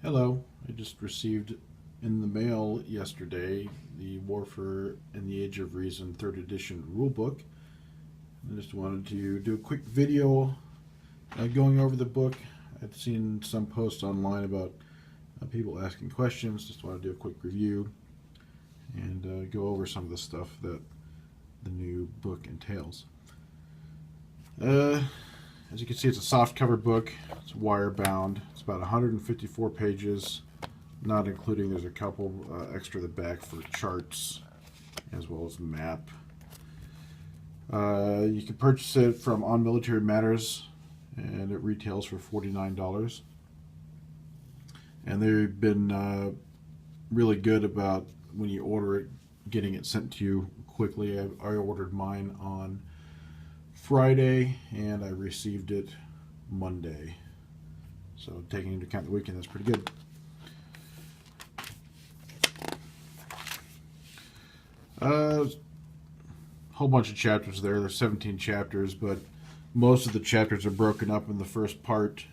Hello, I just received in the mail yesterday the Warfare in the Age of Reason 3rd edition rulebook. I just wanted to do a quick video going over the book. I've seen some posts online about people asking questions. Just want to do a quick review and go over some of the stuff that the new book entails. As you can see, it's a soft cover book. It's wire bound. It's about 154 pages, not including there's a couple extra at the back for charts as well as a map. You can purchase it from On Military Matters, and it retails for $49. And they've been really good about when you order it, getting it sent to you quickly. I ordered mine on Friday and I received it Monday. So taking into account the weekend, that's pretty good. Whole bunch of chapters there. There's 17 chapters, but most of the chapters are broken up in the first part.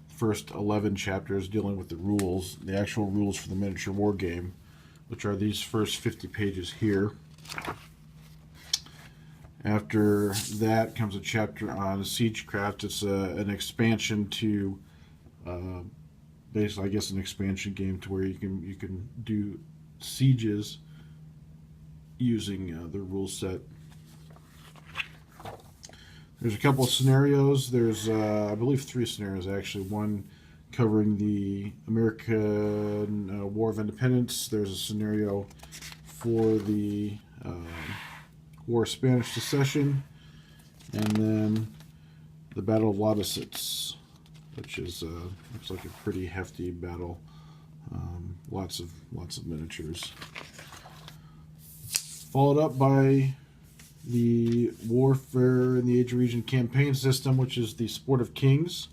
First 11 chapters dealing with the rules, the actual rules for the miniature war game, which are these first 50 pages here. After that comes a chapter on Siegecraft. It's an expansion to, basically, I guess, an expansion game to where you can do sieges using the rule set. There's a couple of scenarios. There's, I believe, 3 scenarios actually. One covering the American War of Independence. There's a scenario for the War of Spanish Secession, and then the Battle of Lausitz, which is looks like a pretty hefty battle. Lots of miniatures. Followed up by the Warfare in the Age of Reason campaign system, which is the Sport of Kings.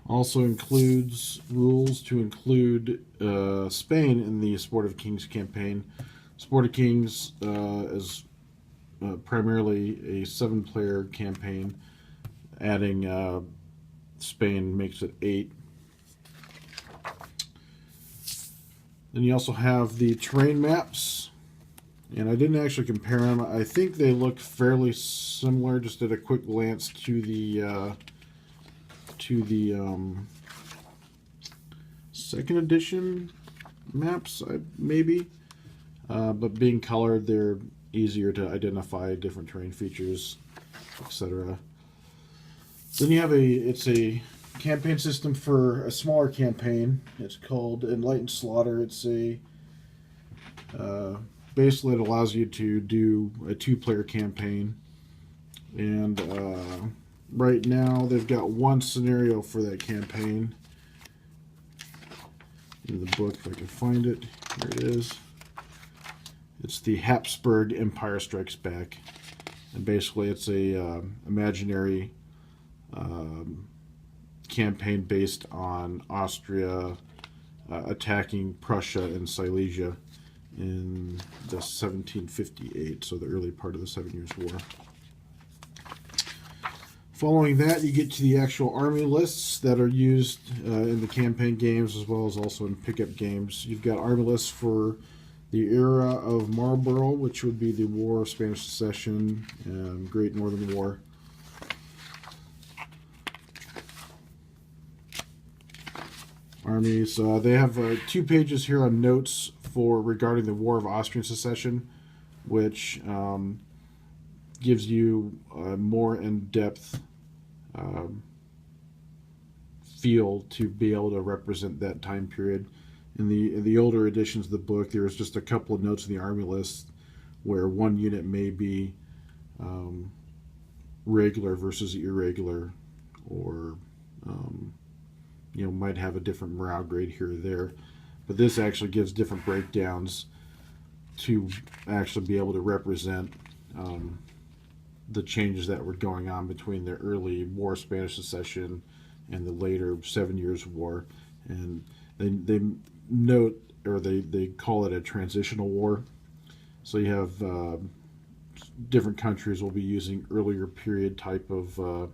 Also includes rules to include Spain in the Sport of Kings campaign. Sport of Kings is primarily a 7-player campaign. Adding Spain makes it 8. Then you also have the terrain maps, and I didn't actually compare them. I think they look fairly similar, just at a quick glance, to the second edition maps, maybe. But being colored, they're easier to identify different terrain features, etc. Then you have it's a campaign system for a smaller campaign. It's called Enlightened Slaughter. It's basically, it allows you to do a 2-player campaign, and right now they've got 1 scenario for that campaign in the book. If I can find it, here it is. It's the Habsburg Empire Strikes Back, and basically it's a imaginary campaign based on Austria attacking Prussia and Silesia in the 1758, so the early part of the 7 Years' War. Following that, you get to the actual army lists that are used in the campaign games, as well as also in pickup games. You've got army lists for the era of Marlborough, which would be the War of Spanish Succession and Great Northern War. Armies. They have 2 pages here on notes regarding the War of Austrian Succession, which gives you a more in-depth feel to be able to represent that time period. In the older editions of the book, there's just a couple of notes in the army list where one unit may be regular versus irregular, or might have a different morale grade here or there. But this actually gives different breakdowns to actually be able to represent the changes that were going on between the early War of Spanish Succession and the later 7 Years' War. And they note, or they call it a transitional war. So you have different countries will be using earlier period type of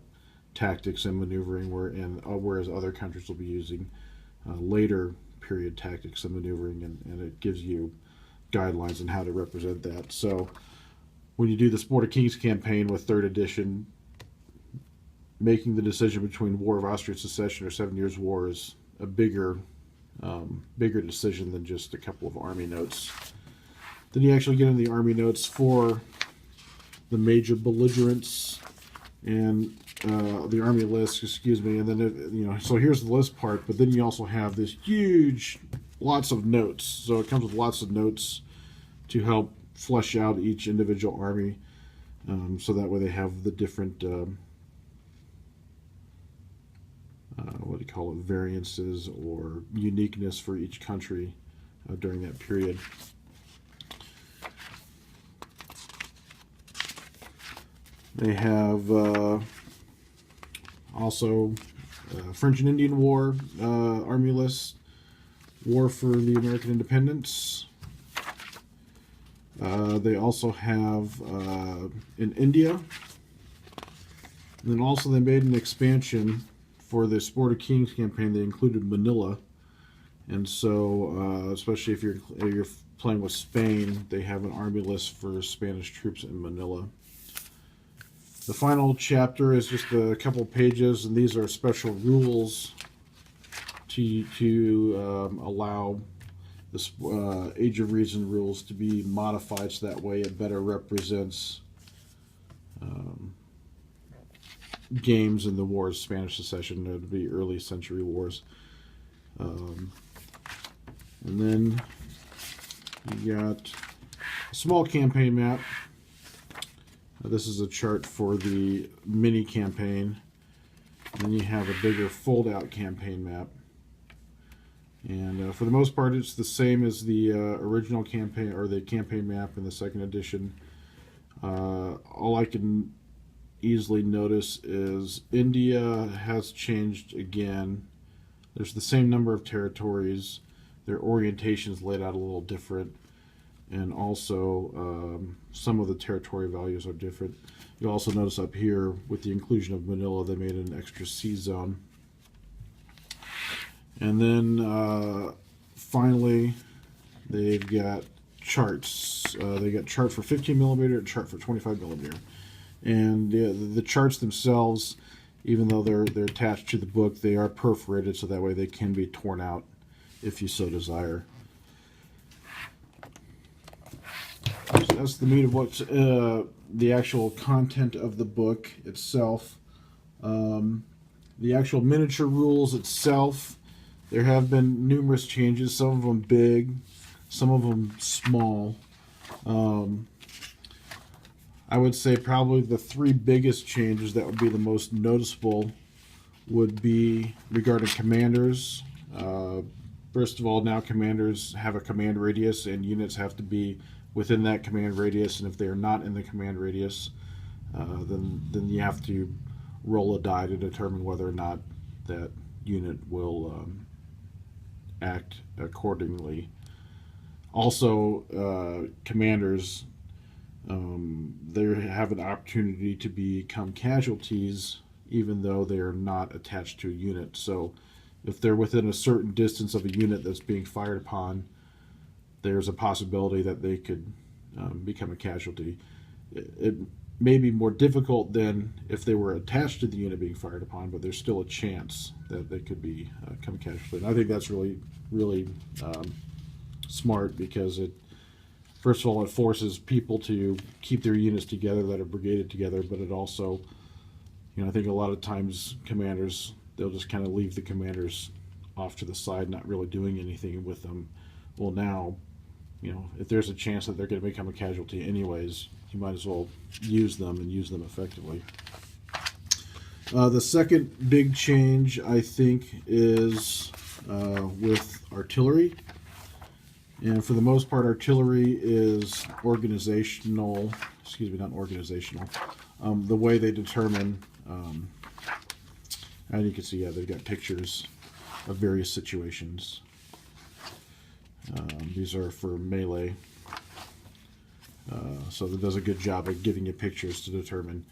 tactics and maneuvering, whereas other countries will be using later period tactics and maneuvering, and it gives you guidelines on how to represent that. So when you do the Sport of Kings campaign with 3rd edition, making the decision between War of Austrian Succession or 7 Years' War is a bigger decision than just a couple of army notes. Then you actually get into the army notes for the major belligerents and the army list, excuse me, and then so here's the list part, but then you also have this huge, lots of notes. So it comes with lots of notes to help flesh out each individual army, so that way they have the different what do you call it, variances or uniqueness for each country during that period. They have also French and Indian War army list, War for the American Independence. They also have in India. And then also they made an expansion for the Sport of Kings campaign. They included Manila, and so especially if you're playing with Spain, they have an army list for Spanish troops in Manila. The final chapter is just a couple pages, and these are special rules to allow the Age of Reason rules to be modified so that way it better represents games in the wars, Spanish Succession, it would be early century wars. And then you got a small campaign map. This is a chart for the mini campaign. And then you have a bigger fold-out campaign map. And for the most part, it's the same as the original campaign, or the campaign map in the 2nd edition. All I can easily notice is India has changed again. There's the same number of territories. Their orientation is laid out a little different. And also some of the territory values are different. You'll also notice up here with the inclusion of Manila, they made an extra sea zone. And then finally, they've got charts. They got chart for 15 millimeter and chart for 25 millimeter. And the charts themselves, even though they're attached to the book, they are perforated so that way they can be torn out if you so desire. So that's the meat of what's the actual content of the book itself. The actual miniature rules itself, there have been numerous changes, some of them big, some of them small. I would say probably the 3 biggest changes that would be the most noticeable would be regarding commanders. First of all, now commanders have a command radius, and units have to be within that command radius, and if they are not in the command radius, then you have to roll a die to determine whether or not that unit will act accordingly. Also, commanders, they have an opportunity to become casualties even though they are not attached to a unit. So if they're within a certain distance of a unit that's being fired upon, there's a possibility that they could become a casualty. It may be more difficult than if they were attached to the unit being fired upon, but there's still a chance that they could become casualty. And I think that's really smart, because first of all, it forces people to keep their units together that are brigaded together, but it also, I think a lot of times commanders, they'll just kind of leave the commanders off to the side, not really doing anything with them. Well, now, if there's a chance that they're going to become a casualty anyways, you might as well use them and use them effectively. The second big change, I think, is with artillery. And for the most part, artillery is organizational, not organizational, the way they determine, and you can see, they've got pictures of various situations. These are for melee, so it does a good job of giving you pictures to determine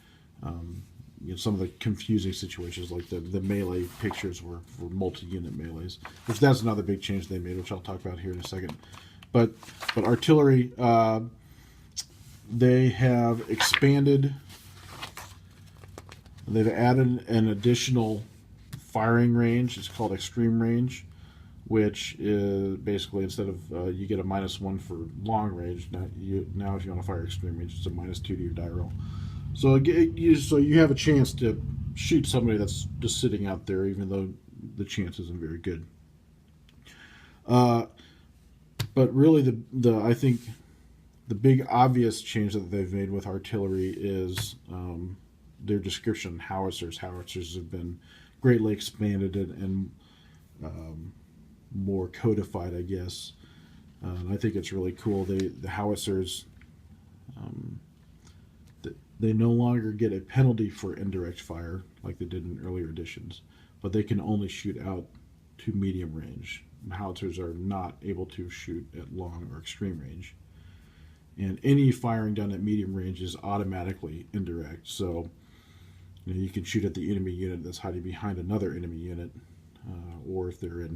some of the confusing situations, like the melee pictures were multi-unit melees, which that's another big change they made, which I'll talk about here in a second. But artillery, they have expanded. They've added an additional firing range. It's called extreme range, which is basically, instead of you get a -1 for long range, now if you want to fire extreme range, it's a -2 to your die roll. So you have a chance to shoot somebody that's just sitting out there, even though the chance isn't very good. But really, I think the big obvious change that they've made with artillery is their description of howitzers. Howitzers have been greatly expanded and more codified, I guess. And I think it's really cool. The howitzers, they no longer get a penalty for indirect fire like they did in earlier editions, but they can only shoot out to medium range. Howitzers are not able to shoot at long or extreme range. And any firing done at medium range is automatically indirect. So you can shoot at the enemy unit that's hiding behind another enemy unit, or if they're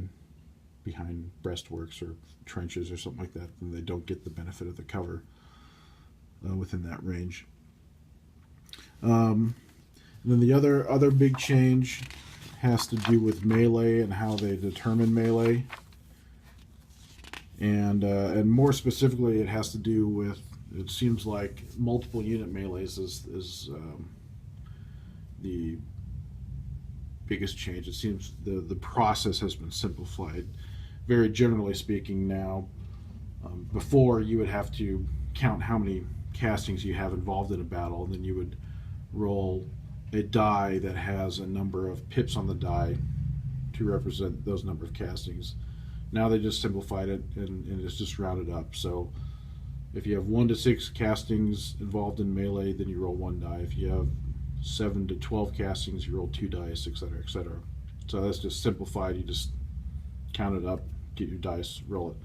behind breastworks or trenches or something like that, then they don't get the benefit of the cover within that range. And then the other big change has to do with melee and how they determine melee. And more specifically, it has to do with, it seems like multiple unit melees is the biggest change. It seems the process has been simplified. Very generally speaking now, before you would have to count how many castings you have involved in a battle, and then you would roll a die that has a number of pips on the die to represent those number of castings. Now they just simplified it and it's just rounded up. So if you have 1 to 6 castings involved in melee, then you roll 1 die. If you have 7 to 12 castings, you roll 2 dice, etc., etc. So that's just simplified. You just count it up, get your dice, roll it.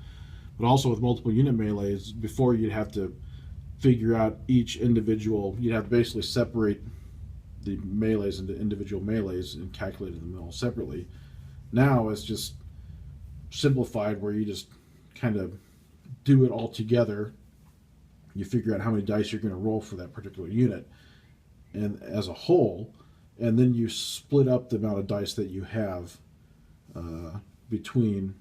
But also with multiple unit melees, before you'd have to figure out each individual, you'd have to basically separate the melees into individual melees and calculate them all separately. Now it's just simplified, where you just kind of do it all together. You figure out how many dice you're going to roll for that particular unit and as a whole, and then you split up the amount of dice that you have between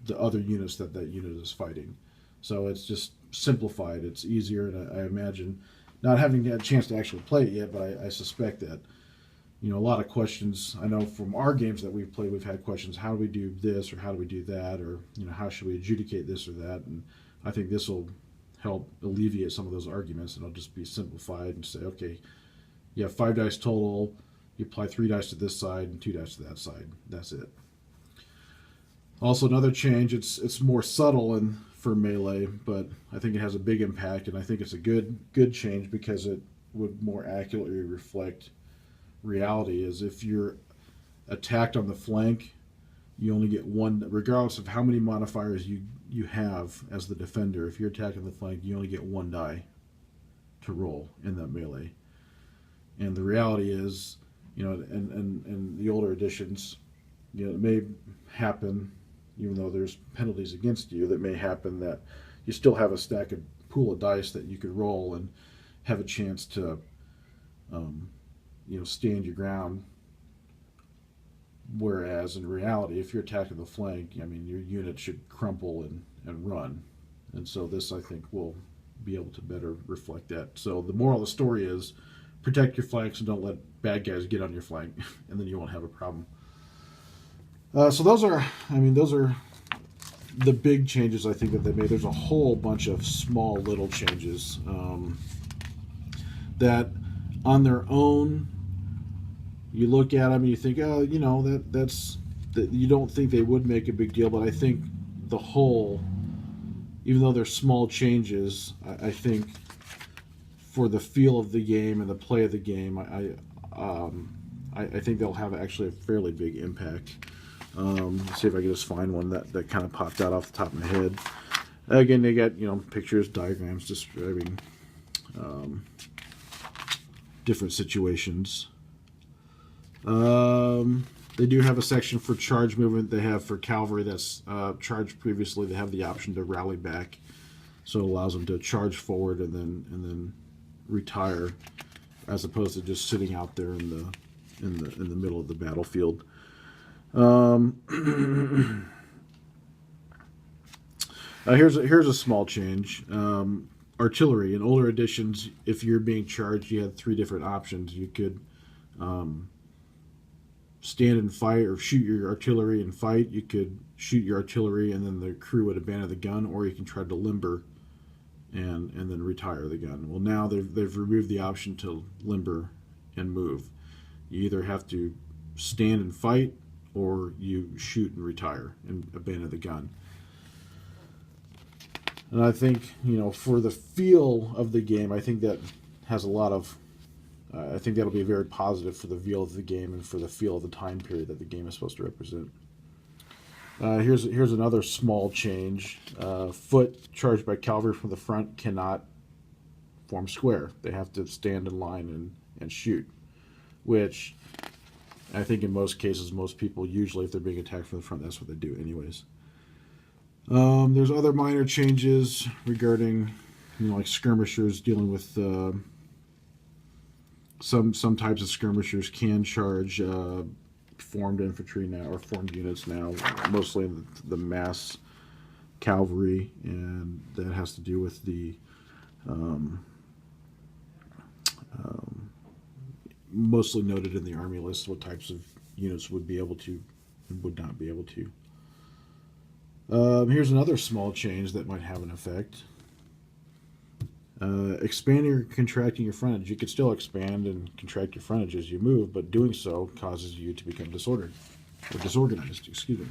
the other units that unit is fighting. So it's just simplified. It's easier, and I imagine, not having had a chance to actually play it yet, but I suspect that, a lot of questions, I know from our games that we've played, we've had questions, how do we do this, or how do we do that, or how should we adjudicate this or that, and I think this will help alleviate some of those arguments, and it'll just be simplified and say, okay, you have 5 dice total, you apply 3 dice to this side and 2 dice to that side. That's it. Also, another change, it's more subtle for melee, but I think it has a big impact, and I think it's a good change because it would more accurately reflect reality. Is if you're attacked on the flank, you only get 1, regardless of how many modifiers you have as the defender. If you're attacking the flank, you only get 1 die to roll in that melee. And the reality is, in the older editions, it may happen, even though there's penalties against you, that may happen that you still have a pool of dice that you could roll and have a chance to, stand your ground. Whereas in reality, if you're attacking the flank, your unit should crumple and run. And so this, I think, will be able to better reflect that. So the moral of the story is, protect your flanks and don't let bad guys get on your flank, and then you won't have a problem. So those are the big changes I think that they made. There's a whole bunch of small little changes that on their own, you look at them and you think, oh, that's you don't think they would make a big deal, but I think the whole, even though they're small changes, I think for the feel of the game and the play of the game, I think they'll have actually a fairly big impact. Let's see if I can just find one that kind of popped out off the top of my head. Again, they got pictures, diagrams describing different situations. They do have a section for charge movement. They have for cavalry that's charged previously. They have the option to rally back, so it allows them to charge forward and then retire, as opposed to just sitting out there in the middle of the battlefield. Here's a small change. Artillery in older editions, if you're being charged, you had 3 different options. You could stand and fight, or shoot your artillery and fight. You could shoot your artillery and then the crew would abandon the gun, or you can try to limber and then retire the gun. Well, now they've removed the option to limber and move. You either have to stand and fight, or you shoot and retire and abandon the gun. And I think, for the feel of the game, I think that has a lot of, I think that'll be very positive for the feel of the game and for the feel of the time period that the game is supposed to represent. Here's another small change. Foot charged by cavalry from the front cannot form square. They have to stand in line and shoot, which I think in most cases, most people usually, if they're being attacked from the front, that's what they do anyways. There's other minor changes regarding, like skirmishers, dealing with some types of skirmishers can charge formed infantry now, or formed units now, mostly in the mass cavalry, and that has to do with the mostly noted in the army list what types of units would be able to and would not be able to. Here's another small change that might have an effect. Expanding or contracting your frontage. You could still expand and contract your frontage as you move, but doing so causes you to become disorganized. Excuse me.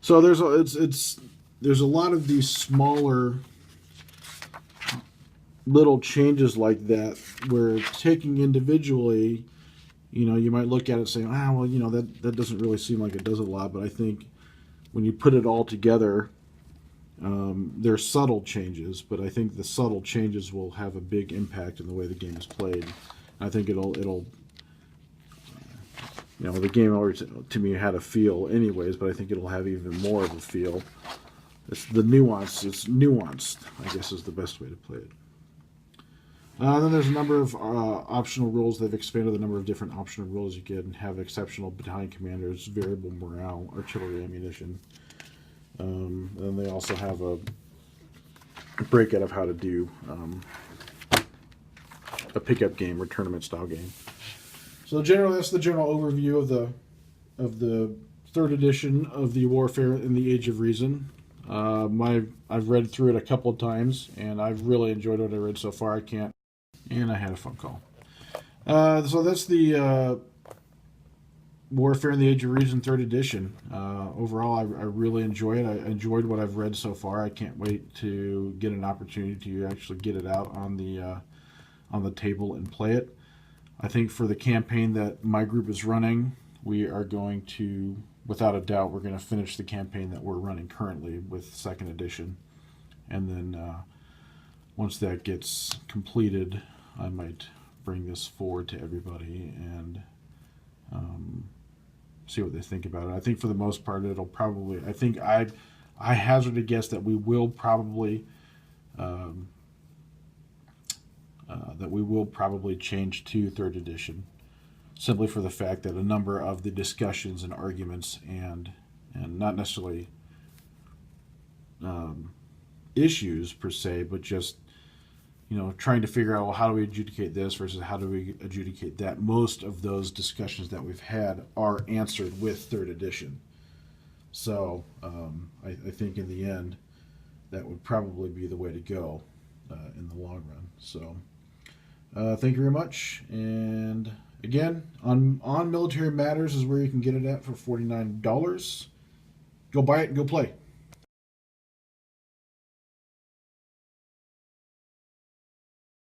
So there's a lot of these smaller little changes like that, where taking individually, you might look at it and say, well, that doesn't really seem like it does a lot, but I think when you put it all together, they're subtle changes, but I think the subtle changes will have a big impact in the way the game is played. I think it'll the game already to me had a feel anyways, but I think it'll have even more of a feel. It's nuanced, I guess is the best way to play it. Then there's a number of optional rules. They've expanded the number of different optional rules you can have: exceptional battalion commanders, variable morale, artillery ammunition. And they also have a breakout of how to do a pickup game or tournament style game. So generally, that's the general overview of the 3rd edition of the Warfare in the Age of Reason. I've read through it a couple of times, and I've really enjoyed what I read so far. And I had a phone call. So that's the Warfare in the Age of Reason 3rd edition. Overall, I really enjoy it. I enjoyed what I've read so far. I can't wait to get an opportunity to actually get it out on the table and play it. I think for the campaign that my group is running, we are going to, without a doubt, we're going to finish the campaign that we're running currently with 2nd edition. And then once that gets completed, I might bring this forward to everybody and see what they think about it. I think for the most part, it'll probably, I hazard a guess that we will probably change to 3rd edition, simply for the fact that a number of the discussions and arguments and not necessarily issues per se, but just trying to figure out, well, how do we adjudicate this versus how do we adjudicate that. Most of those discussions that we've had are answered with 3rd edition. So I think in the end, that would probably be the way to go in the long run. So thank you very much. And again, on Military Matters is where you can get it at for $49. Go buy it and go play.